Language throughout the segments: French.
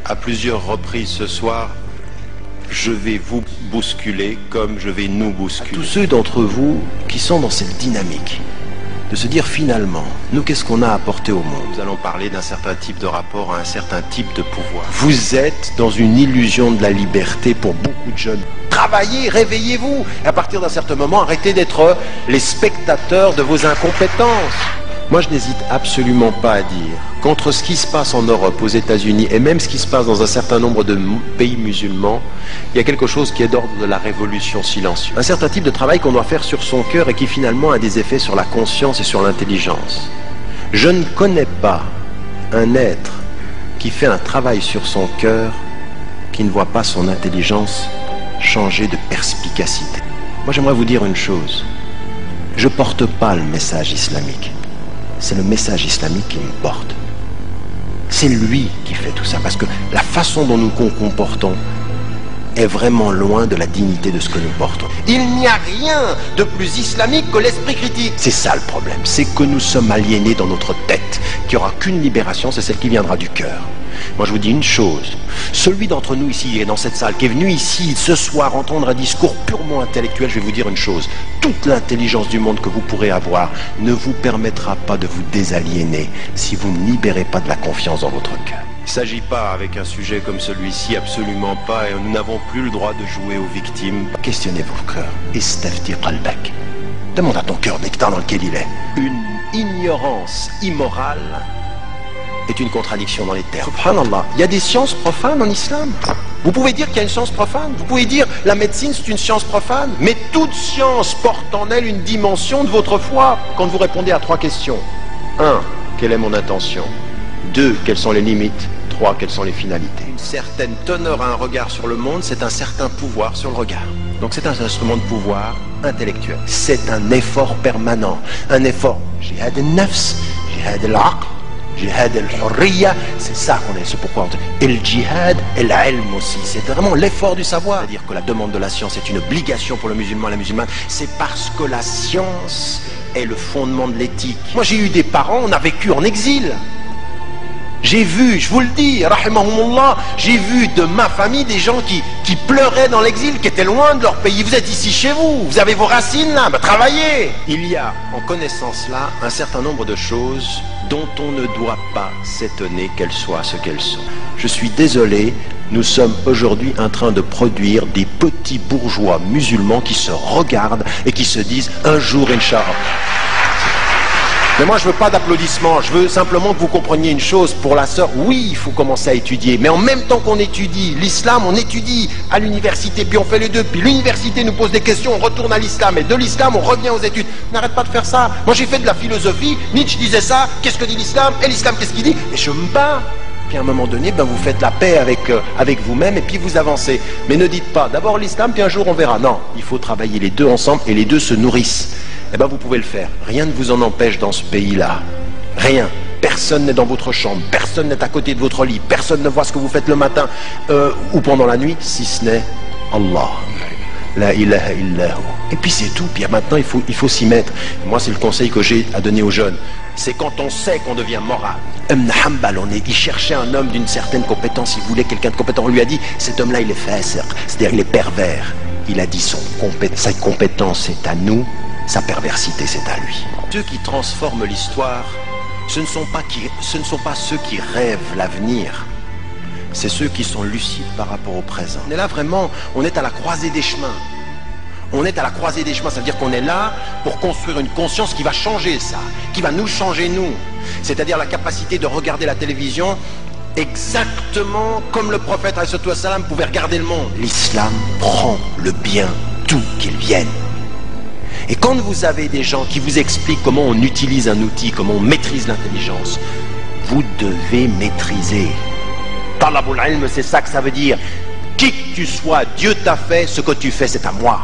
À plusieurs reprises ce soir, je vais vous bousculer comme je vais nous bousculer. À tous ceux d'entre vous qui sont dans cette dynamique, de se dire finalement, nous qu'est-ce qu'on a apporté au monde? Nous allons parler d'un certain type de rapport à un certain type de pouvoir. Vous êtes dans une illusion de la liberté pour beaucoup de jeunes. Travaillez, réveillez-vous. Et à partir d'un certain moment, arrêtez d'être les spectateurs de vos incompétences. Moi, je n'hésite absolument pas à dire qu'entre ce qui se passe en Europe, aux États-Unis et même ce qui se passe dans un certain nombre de pays musulmans, il y a quelque chose qui est d'ordre de la révolution silencieuse. Un certain type de travail qu'on doit faire sur son cœur et qui finalement a des effets sur la conscience et sur l'intelligence. Je ne connais pas un être qui fait un travail sur son cœur qui ne voit pas son intelligence changer de perspicacité. Moi, j'aimerais vous dire une chose. Je ne porte pas le message islamique. C'est le message islamique qui me porte. C'est lui qui fait tout ça, parce que la façon dont nous nous comportons est vraiment loin de la dignité de ce que nous portons. Il n'y a rien de plus islamique que l'esprit critique. C'est ça le problème, c'est que nous sommes aliénés dans notre tête, qu'il n'y aura qu'une libération, c'est celle qui viendra du cœur. Moi je vous dis une chose, celui d'entre nous ici et dans cette salle qui est venu ici ce soir entendre un discours purement intellectuel, je vais vous dire une chose, toute l'intelligence du monde que vous pourrez avoir ne vous permettra pas de vous désaliéner si vous ne libérez pas de la confiance dans votre cœur. Il ne s'agit pas, avec un sujet comme celui-ci, absolument pas, et nous n'avons plus le droit de jouer aux victimes. Questionnez vos cœurs. Istafti qalbak. Demande à ton cœur l'état dans lequel il est. Une ignorance immorale est une contradiction dans les termes. Subhanallah, il y a des sciences profanes en islam. Vous pouvez dire qu'il y a une science profane, vous pouvez dire la médecine c'est une science profane, mais toute science porte en elle une dimension de votre foi. Quand vous répondez à 3 questions. 1. Quelle est mon intention? 2. Quelles sont les limites? 3. Quelles sont les finalités? Une certaine teneur à un regard sur le monde, c'est un certain pouvoir sur le regard. Donc c'est un instrument de pouvoir intellectuel. C'est un effort permanent. Un effort. Jihad al-nafs, jihad al-aql, jihad al-hurriya, c'est ça qu'on est, c'est pourquoi on dit. Et le jihad et l'ilm aussi, c'est vraiment l'effort du savoir. C'est-à-dire que la demande de la science est une obligation pour le musulman et la musulmane, c'est parce que la science est le fondement de l'éthique. Moi j'ai eu des parents, on a vécu en exil. J'ai vu, je vous le dis, rahimahumullah, j'ai vu de ma famille des gens qui pleuraient dans l'exil, qui étaient loin de leur pays. Vous êtes ici chez vous, vous avez vos racines là, bah, travaillez. Il y a en connaissance là un certain nombre de choses dont on ne doit pas s'étonner qu'elles soient ce qu'elles sont. Je suis désolé, nous sommes aujourd'hui en train de produire des petits bourgeois musulmans qui se regardent et qui se disent un jour, Inch'Allah. Mais moi je veux pas d'applaudissements, je veux simplement que vous compreniez une chose pour la sœur. Oui, il faut commencer à étudier, mais en même temps qu'on étudie l'islam, on étudie à l'université, puis on fait les deux, puis l'université nous pose des questions, on retourne à l'islam, et de l'islam on revient aux études. N'arrête pas de faire ça. Moi j'ai fait de la philosophie, Nietzsche disait ça, qu'est-ce que dit l'islam? Et l'islam qu'est-ce qu'il dit? Et je me bats. Puis à un moment donné, ben, vous faites la paix avec vous-même et puis vous avancez. Mais ne dites pas d'abord l'islam, puis un jour on verra. Non, il faut travailler les deux ensemble et les deux se nourrissent. Eh bien vous pouvez le faire. Rien ne vous en empêche dans ce pays-là. Rien. Personne n'est dans votre chambre, personne n'est à côté de votre lit, personne ne voit ce que vous faites le matin ou pendant la nuit, si ce n'est Allah. La ilaha illahu. Et puis c'est tout. Puis maintenant il faut s'y mettre. Moi c'est le conseil que j'ai à donner aux jeunes. C'est quand on sait qu'on devient moral. Ibn Hanbal, il cherchait un homme d'une certaine compétence, il voulait quelqu'un de compétent. On lui a dit, cet homme-là il est fasiq, c'est-à-dire il est pervers. Il a dit, sa compétence c'est à nous, sa perversité c'est à lui. Ceux qui transforment l'histoire, ce ne sont pas ceux qui rêvent l'avenir. C'est ceux qui sont lucides par rapport au présent. On est là vraiment, on est à la croisée des chemins. On est à la croisée des chemins, ça veut dire qu'on est là pour construire une conscience qui va changer ça, qui va nous changer nous. C'est-à-dire la capacité de regarder la télévision exactement comme le prophète alayhi wa sallam pouvait regarder le monde. L'islam prend le bien d'où qu'il vienne. Et quand vous avez des gens qui vous expliquent comment on utilise un outil, comment on maîtrise l'intelligence, vous devez maîtriser. Talabul ilm, c'est ça que ça veut dire. Qui que tu sois, Dieu t'a fait, ce que tu fais c'est à moi.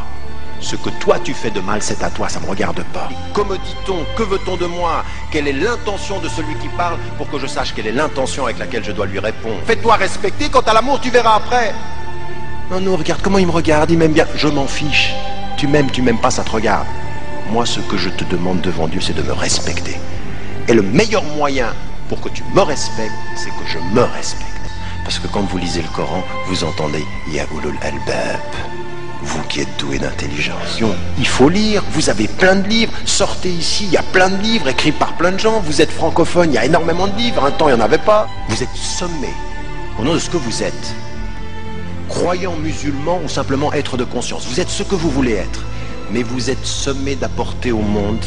Ce que toi tu fais de mal, c'est à toi, ça ne me regarde pas. Comme dit-on, que veut-on de moi? Quelle est l'intention de celui qui parle pour que je sache quelle est l'intention avec laquelle je dois lui répondre? Fais-toi respecter, quant à l'amour, tu verras après. Non, non, regarde comment il me regarde, il m'aime bien. Je m'en fiche. Tu m'aimes pas, ça te regarde. Moi, ce que je te demande devant Dieu, c'est de me respecter. Et le meilleur moyen pour que tu me respectes, c'est que je me respecte. Parce que quand vous lisez le Coran, vous entendez Ya ulul albab, vous qui êtes doué d'intelligence. Il faut lire, vous avez plein de livres, sortez ici, il y a plein de livres écrits par plein de gens, vous êtes francophone, il y a énormément de livres, un temps il n'y en avait pas. Vous êtes sommé, au nom de ce que vous êtes, croyant musulman ou simplement être de conscience, vous êtes ce que vous voulez être, mais vous êtes sommé d'apporter au monde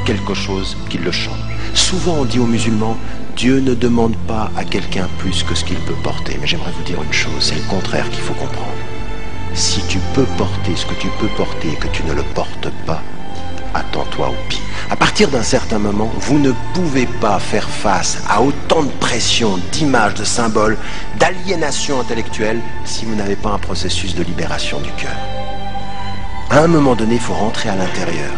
quelque chose qui le change. Souvent on dit aux musulmans, Dieu ne demande pas à quelqu'un plus que ce qu'il peut porter, mais j'aimerais vous dire une chose, c'est le contraire qu'il faut comprendre. Si tu peux porter ce que tu peux porter et que tu ne le portes pas, attends-toi au pire. À partir d'un certain moment, vous ne pouvez pas faire face à autant de pression, d'images, de symboles, d'aliénation intellectuelle si vous n'avez pas un processus de libération du cœur. À un moment donné, il faut rentrer à l'intérieur.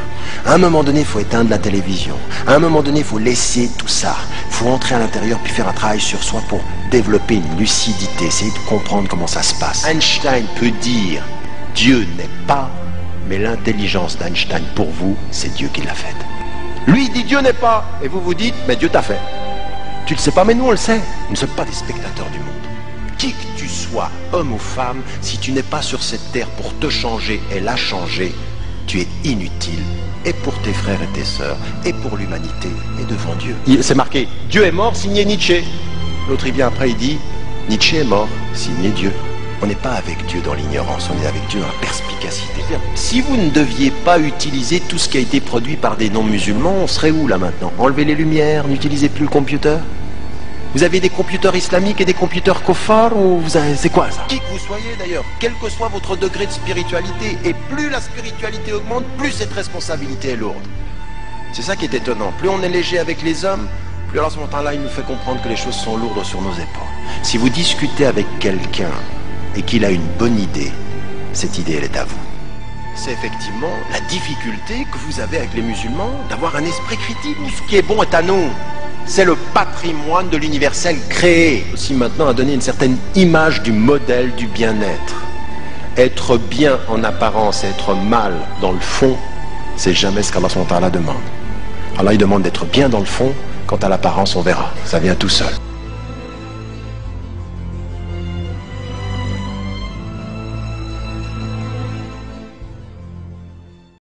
À un moment donné, il faut éteindre la télévision. À un moment donné, il faut laisser tout ça. Il faut rentrer à l'intérieur puis faire un travail sur soi pour développer une lucidité, essayer de comprendre comment ça se passe. Einstein peut dire Dieu n'est pas, mais l'intelligence d'Einstein pour vous, c'est Dieu qui l'a faite. Lui il dit Dieu n'est pas, et vous vous dites mais Dieu t'a fait. Tu le sais pas, mais nous on le sait. Nous ne sommes pas des spectateurs du monde. Qui que tu sois, homme ou femme, si tu n'es pas sur cette terre pour te changer et la changer, tu es inutile, et pour tes frères et tes sœurs, et pour l'humanité, et devant Dieu. C'est marqué, Dieu est mort, signé Nietzsche. L'autre il vient après, il dit, Nietzsche est mort, signé Dieu. On n'est pas avec Dieu dans l'ignorance, on est avec Dieu dans la perspicacité. Si vous ne deviez pas utiliser tout ce qui a été produit par des non-musulmans, on serait où là maintenant? Enlevez les lumières, n'utilisez plus le computer? Vous avez des computers islamiques et des computers koffars ou c'est quoi ça? Qui que vous soyez d'ailleurs, quel que soit votre degré de spiritualité, et plus la spiritualité augmente, plus cette responsabilité est lourde. C'est ça qui est étonnant. Plus on est léger avec les hommes, plus alors à ce moment-là, il nous fait comprendre que les choses sont lourdes sur nos épaules. Si vous discutez avec quelqu'un et qu'il a une bonne idée, cette idée elle est à vous. C'est effectivement la difficulté que vous avez avec les musulmans d'avoir un esprit critique. Ce qui est bon est à nous. C'est le patrimoine de l'universel créé. Aussi maintenant à donner une certaine image du modèle du bien-être. Être bien en apparence et être mal dans le fond, c'est jamais ce qu'Allah subhanahu wa ta'ala demande. Allah il demande d'être bien dans le fond, quant à l'apparence on verra, ça vient tout seul.